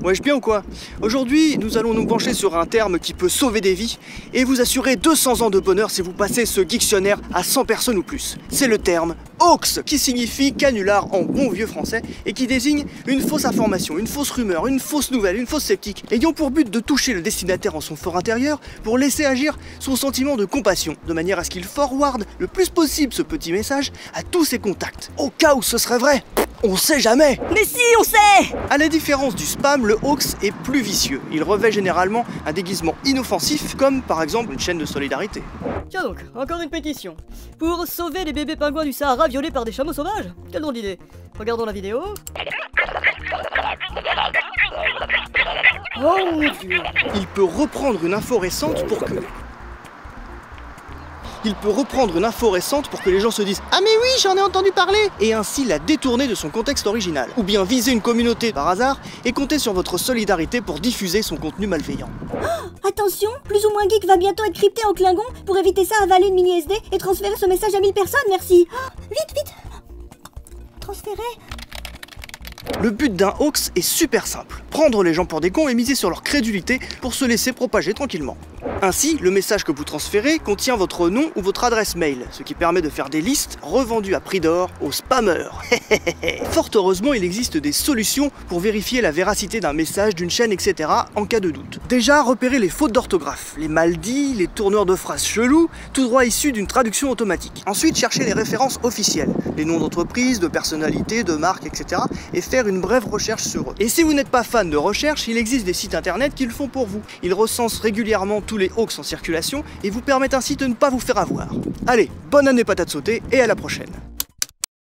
Wesh bien ou quoi? Aujourd'hui, nous allons nous pencher sur un terme qui peut sauver des vies et vous assurer 200 ans de bonheur si vous passez ce dictionnaire à 100 personnes ou plus. C'est le terme hoax, qui signifie canular en bon vieux français et qui désigne une fausse information, une fausse rumeur, une fausse nouvelle, une fausse sceptique, ayant pour but de toucher le destinataire en son fort intérieur pour laisser agir son sentiment de compassion, de manière à ce qu'il forward le plus possible ce petit message à tous ses contacts, au cas où ce serait vrai. On sait jamais! Mais si, on sait! À la différence du spam, le hoax est plus vicieux. Il revêt généralement un déguisement inoffensif, comme par exemple une chaîne de solidarité. Tiens donc, encore une pétition. Pour sauver les bébés pingouins du Sahara violés par des chameaux sauvages. Quelle drôle d'idée. Regardons la vidéo. Oh mon Dieu! Il peut reprendre une info récente pour que... les gens se disent « Ah mais oui, j'en ai entendu parler !» et ainsi la détourner de son contexte original. Ou bien viser une communauté par hasard et compter sur votre solidarité pour diffuser son contenu malveillant. Oh, attention, Plus ou moins Geek va bientôt être crypté en Klingon. Pour éviter ça, avaler une mini SD et transférer ce message à 1000 personnes, merci. Oh, vite! Transférer. Le but d'un hoax est super simple. Prendre les gens pour des cons et miser sur leur crédulité pour se laisser propager tranquillement. Ainsi, le message que vous transférez contient votre nom ou votre adresse mail, ce qui permet de faire des listes revendues à prix d'or aux spammers. Fort heureusement, il existe des solutions pour vérifier la véracité d'un message, d'une chaîne, etc. en cas de doute. Déjà, repérez les fautes d'orthographe, les mal-dits, les tourneurs de phrases chelous, tout droit issus d'une traduction automatique. Ensuite, cherchez les références officielles, les noms d'entreprises, de personnalités, de marques, etc. et faire une brève recherche sur eux. Et si vous n'êtes pas fan de recherche, il existe des sites internet qui le font pour vous. Ils recensent régulièrement tous les hoax en circulation et vous permettent ainsi de ne pas vous faire avoir. Allez, bonne année patates sautées et à la prochaine.